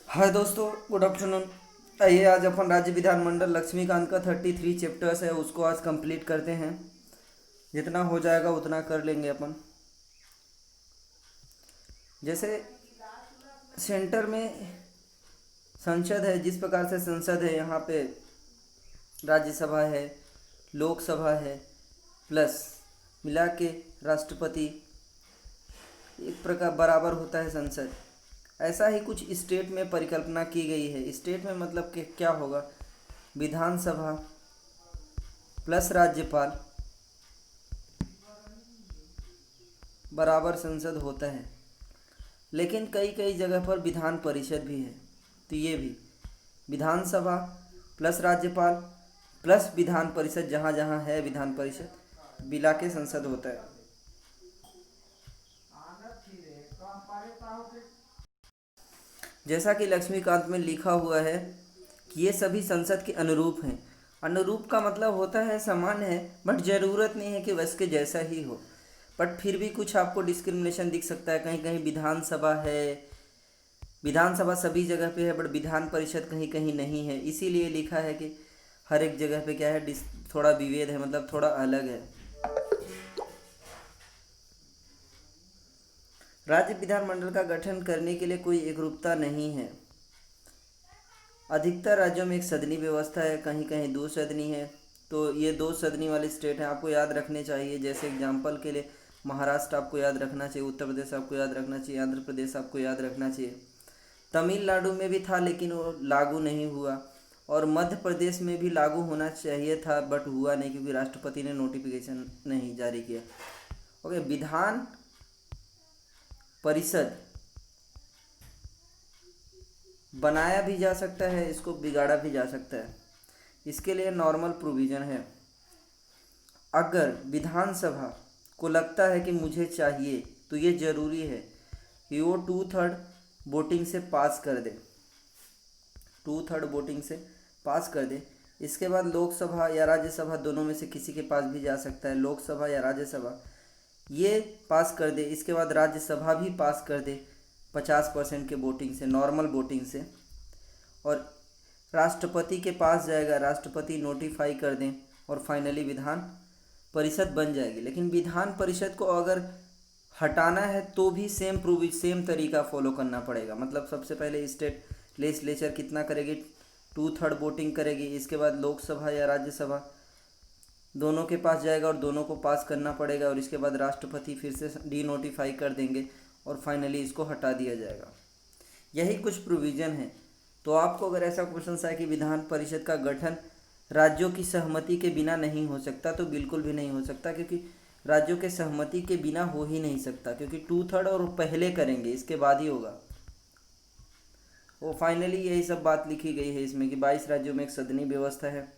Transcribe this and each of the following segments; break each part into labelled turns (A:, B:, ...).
A: हाय दोस्तों, good afternoon. आइए आज अपन राज्य विधानमंडल लक्ष्मीकांत का 33 चैप्टर्स है उसको आज कंप्लीट करते हैं। जितना हो जाएगा उतना कर लेंगे अपन। जैसे सेंटर में संसद है, जिस प्रकार से संसद है यहाँ पे राज्यसभा है, लोकसभा है, प्लस मिला के राष्ट्रपति, एक प्रकार बराबर होता है संसद। ऐसा ही कुछ स्टेट में परिकल्पना की गई है। स्टेट में मतलब कि क्या होगा, विधानसभा प्लस राज्यपाल बराबर संसद होता है। लेकिन कई कई जगह पर विधान परिषद भी है, तो ये भी विधानसभा प्लस राज्यपाल प्लस विधान परिषद, जहाँ जहाँ है विधान परिषद मिला के संसद होता है। जैसा कि लक्ष्मीकांत में लिखा हुआ है कि ये सभी संसद के अनुरूप हैं। अनुरूप का मतलब होता है समान है, बट ज़रूरत नहीं है कि वैसे के जैसा ही हो। बट फिर भी कुछ आपको डिस्क्रिमिनेशन दिख सकता है। कहीं कहीं विधानसभा है, विधानसभा सभी जगह पे है, बट विधान परिषद कहीं कहीं नहीं है। इसीलिए लिखा है कि हर एक जगह पे क्या है, थोड़ा विभेद है, मतलब थोड़ा अलग है। राज्य विधानमंडल का गठन करने के लिए कोई एकरूपता नहीं है। अधिकतर राज्यों में एक सदनी व्यवस्था है, कहीं कहीं दो सदनी है। तो ये दो सदनी वाले स्टेट हैं, आपको याद रखने चाहिए। जैसे एग्जाम्पल के लिए महाराष्ट्र आपको याद रखना चाहिए, उत्तर प्रदेश आपको याद रखना चाहिए, आंध्र प्रदेश आपको याद रखना चाहिए। तमिलनाडु में भी था लेकिन वो लागू नहीं हुआ। और मध्य प्रदेश में भी लागू होना चाहिए था बट हुआ नहीं, क्योंकि राष्ट्रपति ने नोटिफिकेशन नहीं जारी किया। ओके, विधान परिषद बनाया भी जा सकता है, इसको बिगाड़ा भी जा सकता है। इसके लिए नॉर्मल प्रोविज़न है। अगर विधानसभा को लगता है कि मुझे चाहिए, तो ये ज़रूरी है कि वो 2/3 वोटिंग से पास कर दे, 2/3 वोटिंग से पास कर दे। इसके बाद लोकसभा या राज्यसभा दोनों में से किसी के पास भी जा सकता है। लोकसभा या राज्यसभा ये पास कर दे, इसके बाद राज्यसभा भी पास कर दे 50% के वोटिंग से, नॉर्मल वोटिंग से। और राष्ट्रपति के पास जाएगा, राष्ट्रपति नोटिफाई कर दें और फाइनली विधान परिषद बन जाएगी। लेकिन विधान परिषद को अगर हटाना है तो भी सेम तरीका फॉलो करना पड़ेगा। मतलब सबसे पहले स्टेट लेजिस्लेचर कितना करेगी, 2/3 वोटिंग करेगी। इसके बाद लोकसभा या राज्यसभा दोनों के पास जाएगा और दोनों को पास करना पड़ेगा। और इसके बाद राष्ट्रपति फिर से डी नोटिफाई कर देंगे और फाइनली इसको हटा दिया जाएगा। यही कुछ प्रोविज़न है। तो आपको अगर ऐसा क्वेश्चन आए कि विधान परिषद का गठन राज्यों की सहमति के बिना नहीं हो सकता, तो बिल्कुल भी नहीं हो सकता, क्योंकि राज्यों के सहमति के बिना हो ही नहीं सकता। क्योंकि 2/3 और पहले करेंगे, इसके बाद ही होगा वो। फाइनली यही सब बात लिखी गई है इसमें कि 22 राज्यों में एक सदनी व्यवस्था है।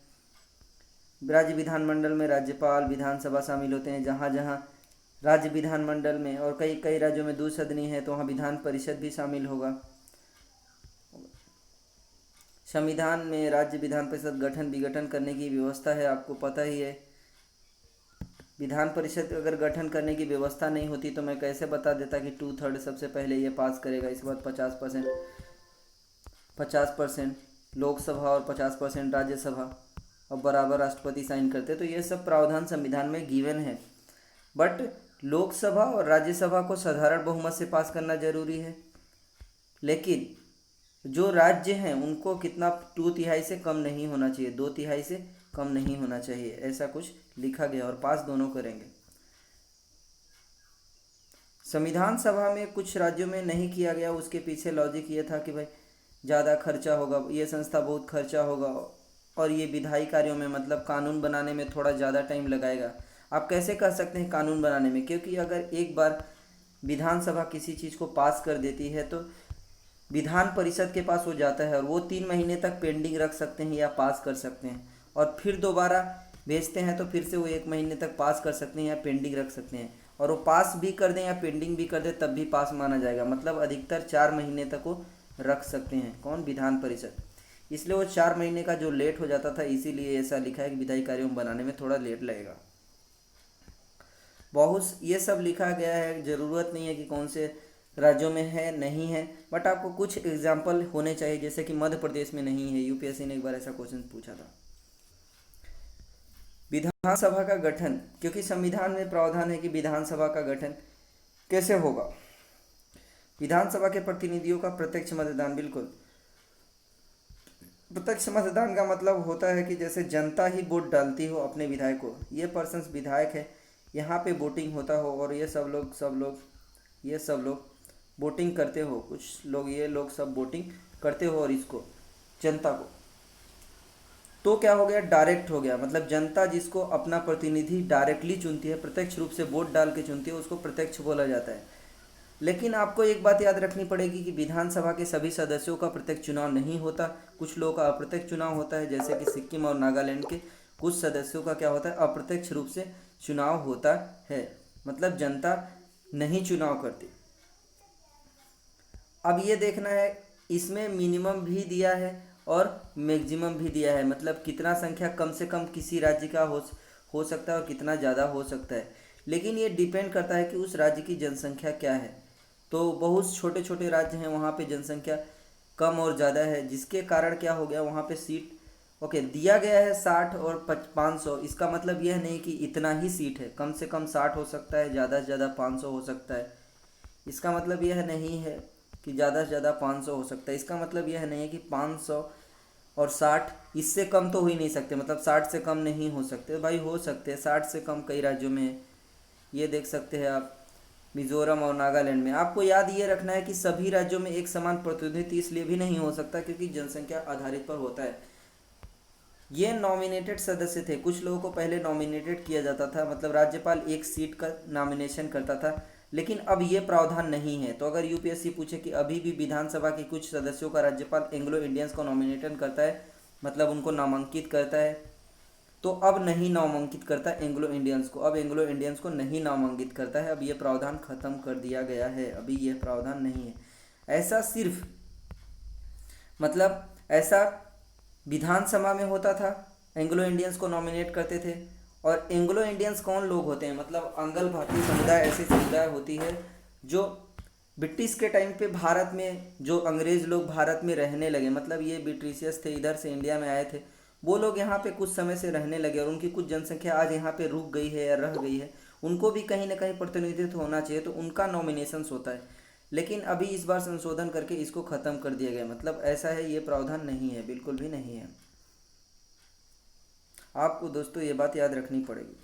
A: राज्य विधानमंडल में राज्यपाल, विधानसभा शामिल होते हैं। जहाँ जहाँ राज्य विधानमंडल में और कई कई राज्यों में दो सदनी है, तो वहाँ विधान परिषद भी शामिल होगा। संविधान में राज्य विधान परिषद गठन विघटन करने की व्यवस्था है, आपको पता ही है। विधान परिषद अगर गठन करने की व्यवस्था नहीं होती तो मैं कैसे बता देता कि 2/3 सबसे पहले ये पास करेगा, इसके बाद 50% लोकसभा और 50% राज्यसभा, और बराबर राष्ट्रपति साइन करते। तो ये सब प्रावधान संविधान में गिवन है। बट लोकसभा और राज्यसभा को साधारण बहुमत से पास करना जरूरी है। लेकिन जो राज्य हैं उनको कितना, 2/3 से कम नहीं होना चाहिए, 2/3 से कम नहीं होना चाहिए, ऐसा कुछ लिखा गया। और पास दोनों करेंगे। संविधान सभा में कुछ राज्यों में नहीं किया गया, उसके पीछे लॉजिक ये था कि भाई ज़्यादा खर्चा होगा, ये संस्था बहुत खर्चा होगा, और ये विधायी कार्यों में मतलब कानून बनाने में थोड़ा ज़्यादा टाइम लगाएगा। आप कैसे कह सकते हैं कानून बनाने में, क्योंकि अगर एक बार विधानसभा किसी चीज़ को पास कर देती है तो विधान परिषद के पास हो जाता है, और वो 3 महीने तक पेंडिंग रख सकते हैं या पास कर सकते हैं। और फिर दोबारा भेजते हैं तो फिर से वो 1 महीने तक पास कर सकते हैं या पेंडिंग रख सकते हैं। और वो पास भी कर दें या पेंडिंग भी कर दें तब भी पास माना जाएगा। मतलब अधिकतर 4 महीने तक वो रख सकते हैं, कौन, विधान परिषद। इसलिए वो 4 महीने का जो लेट हो जाता था, इसीलिए ऐसा लिखा है कि विधायी कार्यों में बनाने में थोड़ा लेट लगेगा। बहुत ये सब लिखा गया है, ज़रूरत नहीं है कि कौन से राज्यों में है नहीं है, बट आपको कुछ एग्जाम्पल होने चाहिए, जैसे कि मध्य प्रदेश में नहीं है। यूपीएससी ने एक बार ऐसा क्वेश्चन पूछा था। विधानसभा का गठन, क्योंकि संविधान में प्रावधान है कि विधानसभा का गठन कैसे होगा। विधानसभा के प्रतिनिधियों का प्रत्यक्ष मतदान, बिल्कुल। प्रत्यक्ष मतदान का मतलब होता है कि जैसे जनता ही वोट डालती हो अपने विधायक को, ये पर्सन विधायक है, यहाँ पे वोटिंग होता हो और ये सब लोग वोटिंग करते हो, कुछ लोग ये लोग सब वोटिंग करते हो और इसको जनता को, तो क्या हो गया, डायरेक्ट हो गया। मतलब जनता जिसको अपना प्रतिनिधि डायरेक्टली चुनती है, प्रत्यक्ष रूप से वोट डाल के चुनती है, उसको प्रत्यक्ष बोला जाता है। लेकिन आपको एक बात याद रखनी पड़ेगी कि विधानसभा के सभी सदस्यों का प्रत्यक्ष चुनाव नहीं होता, कुछ लोगों का अप्रत्यक्ष चुनाव होता है, जैसे कि सिक्किम और नागालैंड के कुछ सदस्यों का क्या होता है, अप्रत्यक्ष रूप से चुनाव होता है, मतलब जनता नहीं चुनाव करती। अब ये देखना है, इसमें मिनिमम भी दिया है और मैक्सिमम भी दिया है, मतलब कितना संख्या कम से कम किसी राज्य का हो सकता है और कितना ज़्यादा हो सकता है। लेकिन ये डिपेंड करता है कि उस राज्य की जनसंख्या क्या है। तो बहुत छोटे छोटे राज्य हैं, वहाँ पे जनसंख्या कम और ज़्यादा है, जिसके कारण क्या हो गया, वहाँ पे सीट ओके दिया गया है 60 और 500। इसका मतलब यह नहीं कि इतना ही सीट है, कम से कम 60 हो सकता है, ज़्यादा से ज़्यादा 500 हो सकता है। इसका मतलब यह नहीं है कि ज़्यादा से ज़्यादा 500 हो सकता है, इसका मतलब यह नहीं है कि 500 और 60 इससे कम तो हो ही नहीं सकते, मतलब 60 से कम नहीं हो सकते भाई, हो सकते हैं 60 से कम कई राज्यों में है। ये देख सकते हैं आप, मिजोरम और नागालैंड में। आपको याद ये रखना है कि सभी राज्यों में एक समान प्रतिनिधित्व इसलिए भी नहीं हो सकता क्योंकि जनसंख्या आधारित पर होता है। ये नॉमिनेटेड सदस्य थे, कुछ लोगों को पहले नॉमिनेटेड किया जाता था, मतलब राज्यपाल एक सीट का नॉमिनेशन करता था, लेकिन अब ये प्रावधान नहीं है। तो अगर यूपीएससी पूछे कि अभी भी विधानसभा के कुछ सदस्यों का राज्यपाल एंग्लो इंडियंस को नॉमिनेशन करता है, मतलब उनको नामांकित करता है, तो अब नहीं नामांकित करता एंग्लो इंडियंस को, अब एंग्लो इंडियंस को नहीं नामांकित करता है, अब ये प्रावधान खत्म कर दिया गया है, अभी यह प्रावधान नहीं है। ऐसा सिर्फ मतलब ऐसा विधानसभा में होता था, एंग्लो इंडियंस को नॉमिनेट करते थे। और एंग्लो इंडियंस कौन लोग होते हैं, मतलब आंग्ल भारतीय समुदाय, ऐसी समुदाय होती है जो ब्रिटिश के टाइम पे भारत में, जो अंग्रेज लोग भारत में रहने लगे, मतलब ये ब्रिटिशियस थे, इधर से इंडिया में आए थे, वो लोग यहाँ पे कुछ समय से रहने लगे और उनकी कुछ जनसंख्या आज यहाँ पे रुक गई है या रह गई है, उनको भी कहीं ना कहीं प्रतिनिधित्व होना चाहिए, तो उनका नॉमिनेशंस होता है। लेकिन अभी इस बार संशोधन करके इसको ख़त्म कर दिया गया, मतलब ऐसा है, ये प्रावधान नहीं है, बिल्कुल भी नहीं है। आपको दोस्तों ये बात याद रखनी पड़ेगी।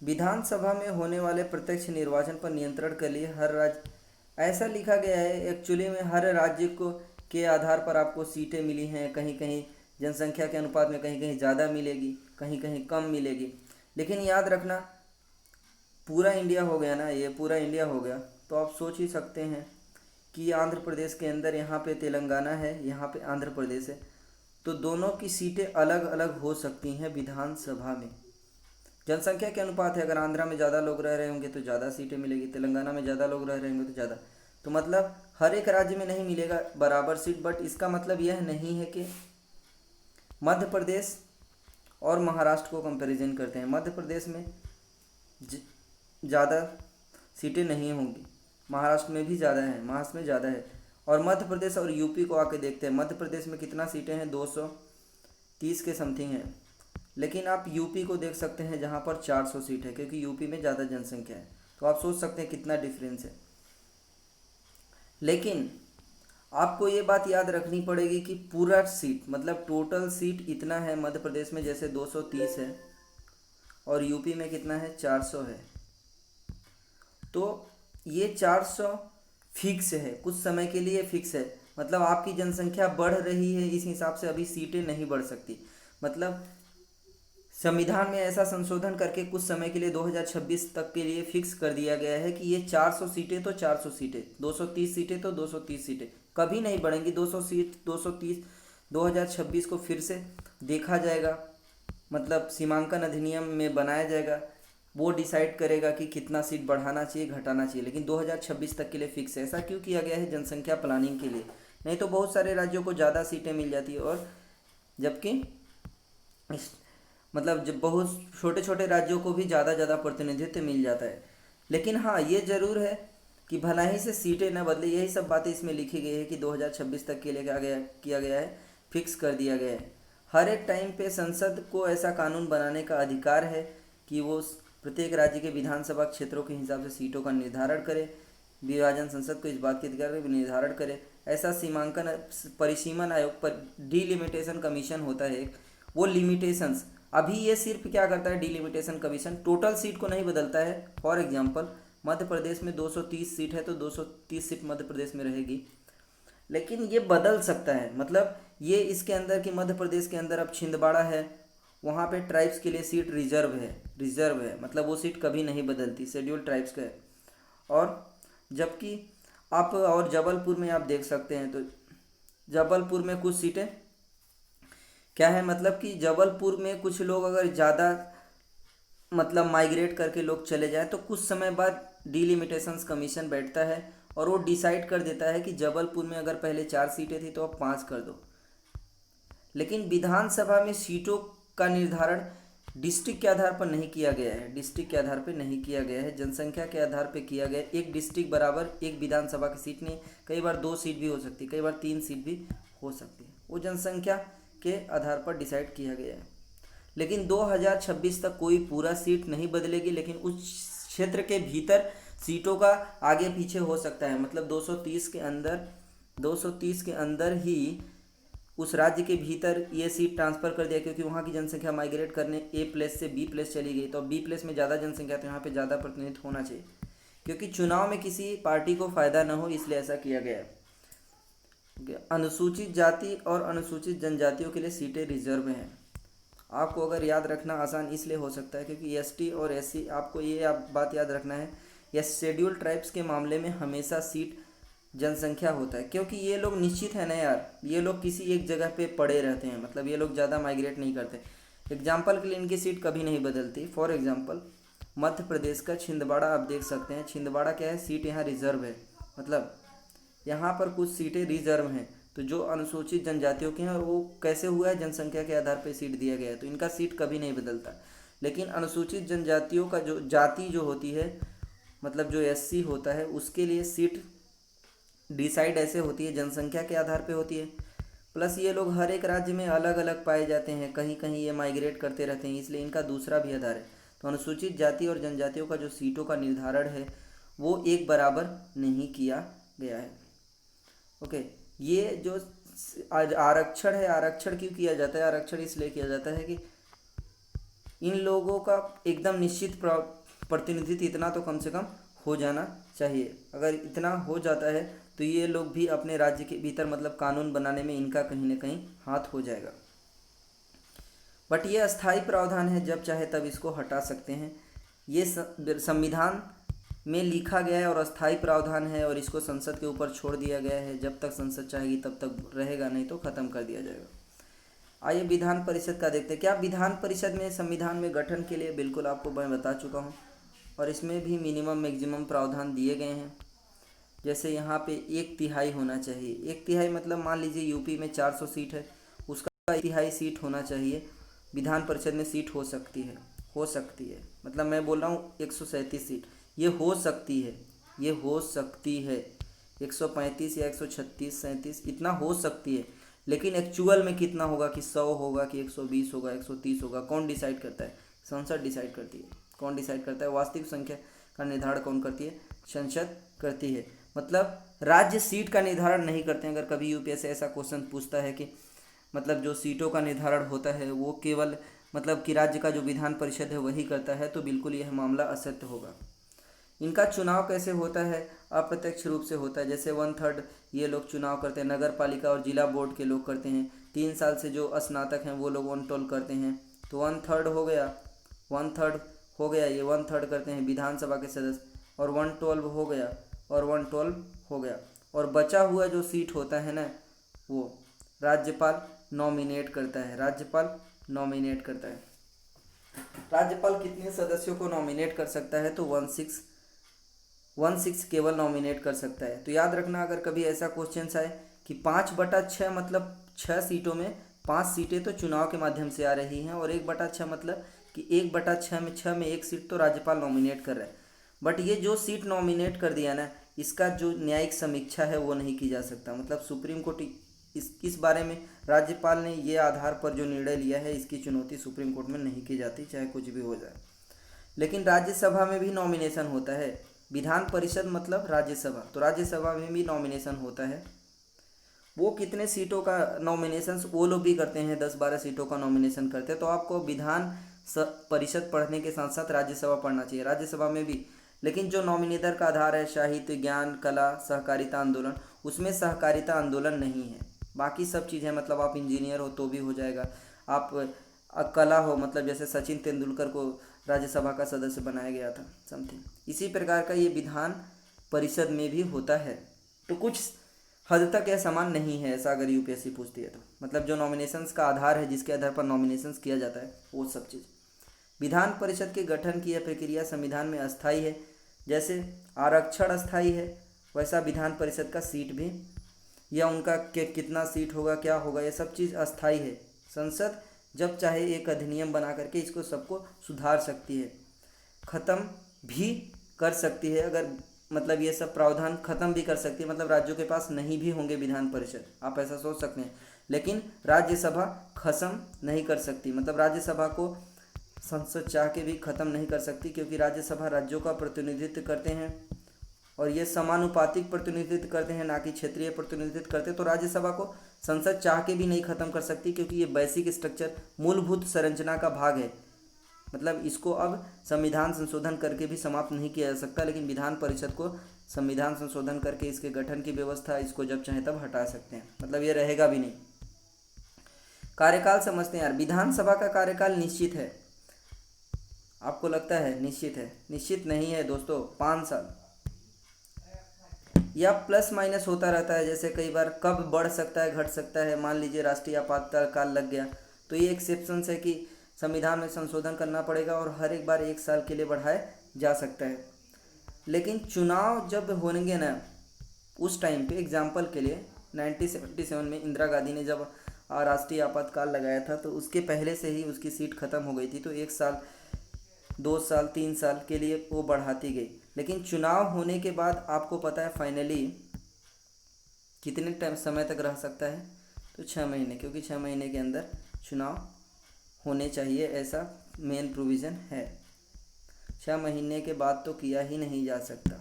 A: विधानसभा में होने वाले प्रत्यक्ष निर्वाचन पर नियंत्रण के लिए हर राज्य, ऐसा लिखा गया है एक्चुअली में, हर राज्य को के आधार पर आपको सीटें मिली हैं, कहीं कहीं जनसंख्या के अनुपात में कहीं कहीं ज़्यादा मिलेगी, कहीं कहीं कम मिलेगी। लेकिन याद रखना, पूरा इंडिया हो गया ना, ये पूरा इंडिया हो गया, तो आप सोच ही सकते हैं कि आंध्र प्रदेश के अंदर, यहाँ पे तेलंगाना है, यहाँ पे आंध्र प्रदेश है, तो दोनों की सीटें अलग अलग हो सकती हैं विधानसभा में। जनसंख्या के अनुपात है, अगर आंध्रा में ज़्यादा लोग रह रहे होंगे तो ज़्यादा सीटें मिलेगी, तेलंगाना में ज़्यादा लोग रह रहे होंगे तो ज़्यादा। तो मतलब हर एक राज्य में नहीं मिलेगा बराबर सीट, बट इसका मतलब यह नहीं है कि मध्य प्रदेश और महाराष्ट्र को कंपैरिजन करते हैं, मध्य प्रदेश में ज़्यादा सीटें नहीं होंगी, महाराष्ट्र में भी ज़्यादा है, महाराष्ट्र में ज़्यादा है। और मध्य प्रदेश और यूपी को आके देखते हैं, मध्य प्रदेश में कितना सीटें हैं, 230 के समथिंग है, लेकिन आप यूपी को देख सकते हैं जहाँ पर 400 सीट है, क्योंकि यूपी में ज़्यादा जनसंख्या है। तो आप सोच सकते हैं कितना डिफरेंस है। लेकिन आपको ये बात याद रखनी पड़ेगी कि पूरा सीट, मतलब टोटल सीट इतना है मध्य प्रदेश में, जैसे 230 है, और यूपी में कितना है, 400 है। तो ये 400 फिक्स है, कुछ समय के लिए फिक्स है, मतलब आपकी जनसंख्या बढ़ रही है, इस हिसाब से अभी सीटें नहीं बढ़ सकती। मतलब संविधान में ऐसा संशोधन करके कुछ समय के लिए 2026 तक के लिए फिक्स कर दिया गया है कि ये 400 सीटें तो 400 सीटें, 230 सीटें तो 230 सीटें, कभी नहीं बढ़ेंगी। 200 सीट 230 2026 को फिर से देखा जाएगा, मतलब सीमांकन अधिनियम में बनाया जाएगा, वो डिसाइड करेगा कि कितना सीट बढ़ाना चाहिए घटाना चाहिए, लेकिन 2026 तक के लिए फिक्स है। ऐसा क्यों किया गया है, जनसंख्या प्लानिंग के लिए, नहीं तो बहुत सारे राज्यों को ज़्यादा सीटें मिल जाती है, और जबकि मतलब जब बहुत छोटे छोटे राज्यों को भी ज़्यादा ज़्यादा प्रतिनिधित्व मिल जाता है। लेकिन हाँ ये ज़रूर है कि भला ही से सीटें न बदले, यही सब बातें इसमें लिखी गई है कि 2026 तक के लिए किया गया है, फिक्स कर दिया गया है। हर एक टाइम पे संसद को ऐसा कानून बनाने का अधिकार है कि वो प्रत्येक राज्य के विधानसभा क्षेत्रों के हिसाब से सीटों का निर्धारण करे। विभाजन संसद को इस बात के अधिकार का निर्धारण करे। ऐसा सीमांकन परिसीमन आयोग पर डिलिमिटेशन कमीशन होता है एक, वो लिमिटेशंस अभी ये सिर्फ क्या करता है, डिलिमिटेशन कमीशन टोटल सीट को नहीं बदलता है। फॉर एग्जांपल मध्य प्रदेश में 230 सीट है तो 230 सीट मध्य प्रदेश में रहेगी, लेकिन ये बदल सकता है। मतलब ये इसके अंदर कि मध्य प्रदेश के अंदर अब छिंदवाड़ा है, वहाँ पे ट्राइब्स के लिए सीट रिजर्व है, मतलब वो सीट कभी नहीं बदलती, शेड्यूल ट्राइब्स का है। और जबकि आप और जबलपुर में आप देख सकते हैं तो जबलपुर में कुछ सीटें क्या है, मतलब कि जबलपुर में कुछ लोग अगर ज़्यादा मतलब माइग्रेट करके लोग चले जाएं तो कुछ समय बाद डिलिमिटेशंस कमीशन बैठता है और वो डिसाइड कर देता है कि जबलपुर में अगर पहले 4 सीटें थी तो अब 5 कर दो। लेकिन विधानसभा में सीटों का निर्धारण डिस्ट्रिक्ट के आधार पर नहीं किया गया है, डिस्ट्रिक्ट के आधार पर नहीं किया गया है, जनसंख्या के आधार पर किया गया है। एक डिस्ट्रिक्ट बराबर एक विधानसभा की सीट नहीं, कई बार 2 सीट भी हो सकती है, कई बार 3 सीट भी हो सकती है, वो जनसंख्या के आधार पर डिसाइड किया गया है। लेकिन 2026 तक कोई पूरा सीट नहीं बदलेगी, लेकिन उस क्षेत्र के भीतर सीटों का आगे पीछे हो सकता है। मतलब 230 के अंदर ही उस राज्य के भीतर ये सीट ट्रांसफ़र कर दिया, क्योंकि वहाँ की जनसंख्या माइग्रेट करने ए प्लस से बी प्लस चली गई, तो बी प्लस में ज़्यादा जनसंख्या, तो यहाँ पे ज़्यादा प्रतिनिधित्व होना चाहिए, क्योंकि चुनाव में किसी पार्टी को फ़ायदा ना हो, इसलिए ऐसा किया गया है। अनुसूचित जाति और अनुसूचित जनजातियों के लिए सीटें रिजर्व हैं। आपको अगर याद रखना आसान इसलिए हो सकता है क्योंकि एसटी और एससी, आपको ये बात याद रखना है, या शेड्यूल ट्राइब्स के मामले में हमेशा सीट जनसंख्या होता है, क्योंकि ये लोग निश्चित है ना यार, ये लोग किसी एक जगह पे पड़े रहते हैं, मतलब ये लोग ज़्यादा माइग्रेट नहीं करते। एग्जाम्पल के लिए इनकी सीट कभी नहीं बदलती। फॉर एग्जाम्पल मध्य प्रदेश का छिंदवाड़ा आप देख सकते हैं, छिंदवाड़ा क्या है, सीट यहाँ रिजर्व है, मतलब यहाँ पर कुछ सीटें रिजर्व हैं, तो जो अनुसूचित जनजातियों के हैं, और वो कैसे हुआ है, जनसंख्या के आधार पर सीट दिया गया है, तो इनका सीट कभी नहीं बदलता। लेकिन अनुसूचित जनजातियों का जो जाति जो होती है, मतलब जो एससी होता है, उसके लिए सीट डिसाइड ऐसे होती है, जनसंख्या के आधार पे होती है। प्लस ये लोग हर एक राज्य में अलग अलग पाए जाते हैं, कहीं कहीं ये माइग्रेट करते रहते हैं, इसलिए इनका दूसरा भी आधार है। तो अनुसूचित जाति और जनजातियों का जो सीटों का निर्धारण है वो एक बराबर नहीं किया गया है। ओके, ये जो आरक्षण है, आरक्षण क्यों किया जाता है, आरक्षण इसलिए किया जाता है कि इन लोगों का एकदम निश्चित प्रतिनिधित्व इतना तो कम से कम हो जाना चाहिए। अगर इतना हो जाता है तो ये लोग भी अपने राज्य के भीतर, मतलब कानून बनाने में इनका कहीं ना कहीं हाथ हो जाएगा। बट ये अस्थाई प्रावधान है, जब चाहे तब इसको हटा सकते हैं। ये संविधान में लिखा गया है और अस्थाई प्रावधान है, और इसको संसद के ऊपर छोड़ दिया गया है, जब तक संसद चाहेगी तब तक रहेगा, नहीं तो ख़त्म कर दिया जाएगा। आइए विधान परिषद का देखते हैं। क्या विधान परिषद में संविधान में गठन के लिए बिल्कुल आपको मैं बता चुका हूँ, और इसमें भी मिनिमम मैक्सिमम प्रावधान दिए गए हैं। जैसे यहाँ पे 1/3 होना चाहिए, 1/3 मतलब मान लीजिए यूपी में 400 सीट है, उसका 1/3 सीट होना चाहिए, विधान परिषद में सीट हो सकती है, मतलब मैं बोल रहा हूँ 137 सीट, ये हो सकती है 135 या 136 37 इतना हो सकती है, लेकिन एक्चुअल में कितना होगा, कि 100 होगा कि 120 होगा, 130 होगा, कौन डिसाइड करता है, संसद डिसाइड करती है। कौन डिसाइड करता है, वास्तविक संख्या का निर्धारण कौन करती है, संसद करती है। मतलब राज्य सीट का निर्धारण नहीं करते हैं। अगर कभी यूपीएससी ऐसा क्वेश्चन पूछता है कि मतलब जो सीटों का निर्धारण होता है वो केवल मतलब कि राज्य का जो विधान परिषद है वही करता है, तो बिल्कुल यह मामला असत्य होगा। इनका चुनाव कैसे होता है, अप्रत्यक्ष रूप से होता है। जैसे 1/3 ये लोग चुनाव करते हैं, नगर पालिका और जिला बोर्ड के लोग करते हैं। 3 साल से जो स्नातक हैं वो लोग 1/12 करते हैं, तो 1/3 हो गया, 1/3 हो गया, ये 1/3 करते हैं विधानसभा के सदस्य, और 1/12 हो गया, और 1/12 हो गया। और बचा हुआ जो सीट होता है ना, वो राज्यपाल नॉमिनेट करता है, राज्यपाल नॉमिनेट करता है। राज्यपाल कितने सदस्यों को नॉमिनेट कर सकता है, तो 1/6 केवल नॉमिनेट कर सकता है। तो याद रखना, अगर कभी ऐसा क्वेश्चन आए कि 5/6 मतलब 6 सीटों में 5 सीटें तो चुनाव के माध्यम से आ रही हैं, और 1/6 मतलब कि 1/6 में 1 सीट तो राज्यपाल नॉमिनेट कर रहा है। बट ये जो सीट नॉमिनेट कर दिया ना, इसका जो न्यायिक समीक्षा है वो नहीं की जा सकता। मतलब सुप्रीम कोर्ट इस बारे में राज्यपाल ने ये आधार पर जो निर्णय लिया है, इसकी चुनौती सुप्रीम कोर्ट में नहीं की जाती, चाहे कुछ भी हो जाए। लेकिन राज्यसभा में भी नॉमिनेशन होता है। विधान परिषद मतलब राज्यसभा, तो राज्यसभा में भी नॉमिनेशन होता है। वो कितने सीटों का नॉमिनेशन वो लोग भी करते हैं, 10-12 सीटों का नॉमिनेशन करते हैं। तो आपको विधान परिषद पढ़ने के साथ साथ राज्यसभा पढ़ना चाहिए, राज्यसभा में भी। लेकिन जो नॉमिनेटर का आधार है साहित्य, ज्ञान, कला, सहकारिता आंदोलन, उसमें सहकारिता आंदोलन नहीं है। बाकी सब चीज़ें, मतलब आप इंजीनियर हो तो भी हो जाएगा, आप कला हो, मतलब जैसे सचिन तेंदुलकर को राज्यसभा का सदस्य बनाया गया था समथिंग, इसी प्रकार का ये विधान परिषद में भी होता है। तो कुछ हद तक यह समान नहीं है, ऐसा अगर यूपीएससी पूछती है तो। मतलब जो नॉमिनेशंस का आधार है, जिसके आधार पर नॉमिनेशंस किया जाता है, वो सब चीज़। विधान परिषद के गठन की यह प्रक्रिया संविधान में अस्थायी है। जैसे आरक्षण अस्थायी है, वैसा विधान परिषद का सीट भी, या उनका कितना सीट होगा, क्या होगा, ये सब चीज़ अस्थायी है। संसद जब चाहे एक अधिनियम बना करके इसको सबको सुधार सकती है, ख़त्म भी कर सकती है। अगर मतलब ये सब प्रावधान ख़त्म भी कर सकती है, मतलब राज्यों के पास नहीं भी होंगे विधान परिषद, आप ऐसा सोच सकते हैं। लेकिन राज्यसभा ख़त्म नहीं कर सकती, मतलब राज्यसभा को संसद चाह के भी ख़त्म नहीं कर सकती, क्योंकि राज्यसभा राज्यों का प्रतिनिधित्व करते हैं और ये समानुपातिक प्रतिनिधित्व करते हैं, ना कि क्षेत्रीय प्रतिनिधित्व करते। तो राज्यसभा को संसद चाह के भी नहीं ख़त्म कर सकती, क्योंकि ये बेसिक स्ट्रक्चर, मूलभूत संरचना का भाग है। मतलब इसको अब संविधान संशोधन करके भी समाप्त नहीं किया जा सकता, लेकिन विधान परिषद को संविधान संशोधन करके इसके गठन की व्यवस्था, इसको जब चाहे तब हटा सकते हैं, मतलब ये रहेगा भी नहीं। कार्यकाल समझते हैं यार। विधानसभा का कार्यकाल निश्चित है। आपको लगता है निश्चित है? निश्चित नहीं है दोस्तों, 5 साल या प्लस माइनस होता रहता है। जैसे कई बार कब बढ़ सकता है, घट सकता है। मान लीजिए राष्ट्रीय आपातकाल लग गया, तो ये एक्सेप्शन है कि संविधान में संशोधन करना पड़ेगा और हर एक बार 1 साल के लिए बढ़ाया जा सकता है। लेकिन चुनाव जब होंगे ना, उस टाइम पे एग्जाम्पल के लिए 1977 में इंदिरा गांधी ने जब राष्ट्रीय आपातकाल लगाया था, तो उसके पहले से ही उसकी सीट ख़त्म हो गई थी, तो 1 साल, 2 साल, 3 साल के लिए वो बढ़ाती गई। लेकिन चुनाव होने के बाद आपको पता है फाइनली कितने टाइम समय तक रह सकता है? तो 6 महीने, क्योंकि 6 महीने के अंदर चुनाव होने चाहिए, ऐसा मेन प्रोविज़न है। 6 महीने के बाद तो किया ही नहीं जा सकता,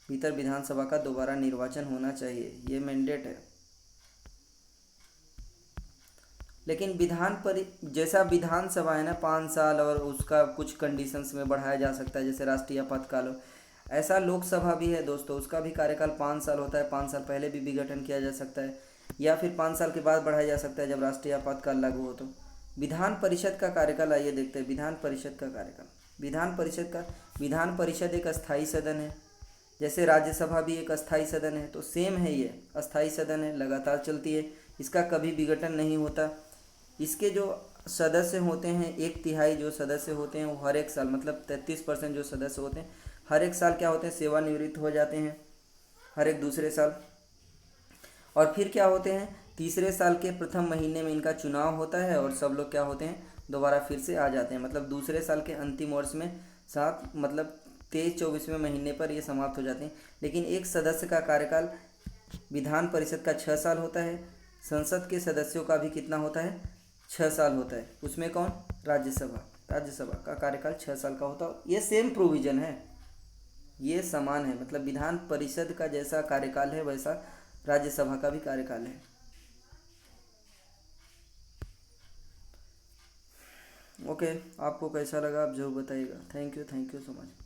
A: भीतर विधानसभा का दोबारा निर्वाचन होना चाहिए, ये मैंडेट है। लेकिन जैसा विधानसभा है ना 5 साल, और उसका कुछ कंडीशंस में बढ़ाया जा सकता है, जैसे राष्ट्रीय आपातकाल हो, ऐसा लोकसभा भी है दोस्तों। उसका भी कार्यकाल 5 साल होता है। 5 साल पहले भी विघटन किया जा सकता है, या फिर 5 साल के बाद बढ़ाया जा सकता है जब राष्ट्रीय आपातकाल लागू हो। तो विधान परिषद का कार्यकाल आइए देखते हैं। विधान परिषद का कार्यकाल, विधान परिषद एक अस्थायी सदन है, जैसे राज्यसभा भी एक अस्थायी सदन है, तो सेम है, ये अस्थायी सदन है, लगातार चलती है, इसका कभी विघटन नहीं होता। इसके जो सदस्य होते हैं, 1/3 जो सदस्य होते हैं वो हर एक साल, मतलब 33% जो सदस्य होते हैं हर एक साल क्या होते हैं, सेवानिवृत्त हो जाते हैं हर एक दूसरे साल। और फिर क्या होते हैं, तीसरे साल के प्रथम महीने में इनका चुनाव होता है और सब लोग क्या होते हैं, दोबारा फिर से आ जाते हैं। मतलब दूसरे साल के अंतिम वर्ष में 23-24वें महीने पर ये समाप्त हो जाते हैं। लेकिन एक सदस्य का कार्यकाल विधान परिषद का 6 साल होता है। संसद के सदस्यों का भी कितना होता है, 6 साल होता है। उसमें कौन, राज्यसभा का कार्यकाल 6 साल का होता है। ये सेम प्रोविज़न है, ये समान है। मतलब विधान परिषद का जैसा कार्यकाल है वैसा राज्यसभा का भी कार्यकाल है। ओके, आपको कैसा लगा आप जरूर बताइएगा। Thank you so much.